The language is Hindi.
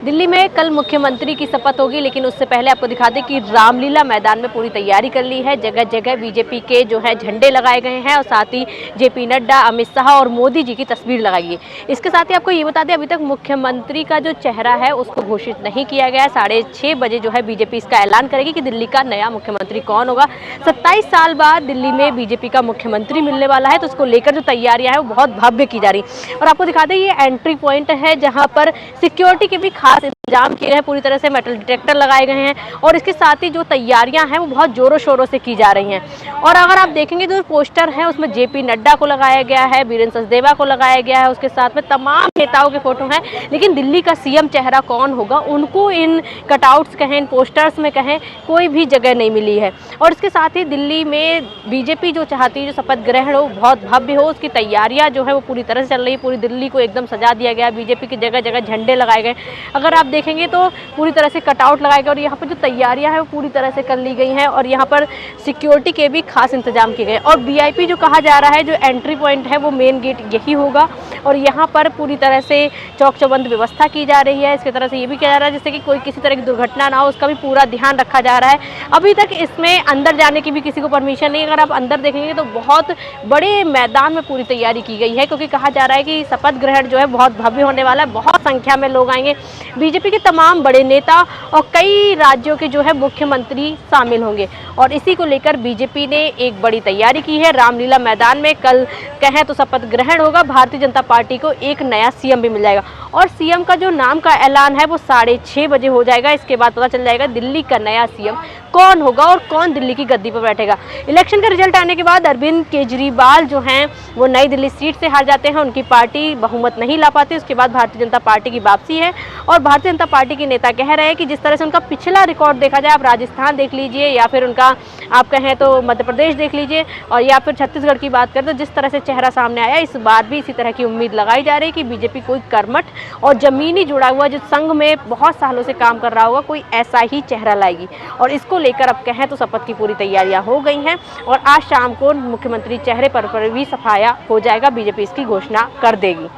दिल्ली में कल मुख्यमंत्री की शपथ होगी, लेकिन उससे पहले आपको दिखा दें कि रामलीला मैदान में पूरी तैयारी कर ली है। जगह जगह बीजेपी के जो है झंडे लगाए गए हैं और साथ ही जेपी नड्डा, अमित शाह और मोदी जी की तस्वीर लगाई है। इसके साथ ही आपको ये बता दें, अभी तक मुख्यमंत्री का जो चेहरा है उसको घोषित नहीं किया गया है। 6:30 बजे जो है बीजेपी इसका ऐलान करेगी कि दिल्ली का नया मुख्यमंत्री कौन होगा। 27 साल बाद दिल्ली में बीजेपी का मुख्यमंत्री मिलने वाला है, तो उसको लेकर जो तैयारियां हैं वो बहुत भव्य की जा रही। और आपको दिखा दें, ये एंट्री पॉइंट है जहाँ पर सिक्योरिटी के भी खास इंतजाम किए हैं। पूरी तरह से मेटल डिटेक्टर लगाए गए हैं और इसके साथ ही जो तैयारियां हैं वो बहुत जोरों शोरों से की जा रही हैं। और अगर आप देखेंगे तो पोस्टर है उसमें जेपी नड्डा को लगाया गया है, वीरेंद्र सचदेवा को लगाया गया है, उसके साथ में तमाम नेताओं के फोटो हैं। लेकिन दिल्ली का सीएम चेहरा कौन होगा उनको इन कटआउट्स कहें, इन पोस्टर्स में कहें, कोई भी जगह नहीं मिली है। और इसके साथ ही दिल्ली में बीजेपी जो चाहती है जो शपथ ग्रहण हो बहुत भव्य हो, उसकी तैयारियां जो है वो पूरी तरह से चल रही है। पूरी दिल्ली को एकदम सजा दिया गया, बीजेपी की जगह जगह झंडे लगाए गए। अगर आप देखेंगे तो पूरी तरह से कटआउट लगाए गए और यहाँ पर जो तैयारियां हैं वो पूरी तरह से कर ली गई हैं और यहाँ पर सिक्योरिटी के भी खास इंतजाम किए गए। और वीआईपी जो कहा जा रहा है, जो एंट्री पॉइंट है वो मेन गेट यही होगा और यहाँ पर पूरी तरह से चौक चौबंद व्यवस्था की जा रही है। इसकी तरह से ये भी किया जा रहा है जिससे कि कोई किसी तरह की दुर्घटना ना हो, उसका भी पूरा ध्यान रखा जा रहा है। अभी तक इसमें अंदर जाने की भी किसी को परमिशन नहीं। अगर आप अंदर देखेंगे तो बहुत बड़े मैदान में पूरी तैयारी की गई है, क्योंकि कहा जा रहा है कि शपथ ग्रहण जो है बहुत भव्य होने वाला है। बहुत संख्या में लोग आएंगे, बीजेपी के तमाम बड़े नेता और कई राज्यों के जो है मुख्यमंत्री शामिल होंगे और इसी को लेकर बीजेपी ने एक बड़ी तैयारी की है। रामलीला मैदान में कल कहें तो शपथ ग्रहण होगा। भारतीय जनता पार्टी को एक नया सीएम भी मिल जाएगा और सीएम का जो नाम का ऐलान है वो 6:30 बजे हो जाएगा। इसके बाद पता चल जाएगा दिल्ली का नया सीएम कौन होगा और कौन दिल्ली की गद्दी पर बैठेगा। इलेक्शन का रिजल्ट आने के बाद अरविंद केजरीवाल जो हैं वो नई दिल्ली सीट से हार जाते हैं, उनकी पार्टी बहुमत नहीं ला पाती। उसके बाद भारतीय जनता पार्टी की वापसी है और भारतीय जनता पार्टी के नेता कह रहे हैं कि जिस तरह से उनका पिछला रिकॉर्ड देखा जाए, आप राजस्थान देख लीजिए या फिर उनका आप कहें तो मध्य प्रदेश देख लीजिए और या फिर छत्तीसगढ़ की बात करें, तो जिस तरह से चेहरा सामने आया इस बार भी इसी तरह की उम्मीद लगाई जा रही है कि बीजेपी कोई कर्मठ और जमीनी जुड़ा हुआ जो संघ में बहुत सालों से काम कर रहा होगा, कोई ऐसा ही चेहरा लाएगी। और इसको लेकर अब कहें तो शपथ की पूरी तैयारियां हो गई हैं और आज शाम को मुख्यमंत्री चेहरे पर भी सफाया हो जाएगा, बीजेपी इसकी घोषणा कर देगी।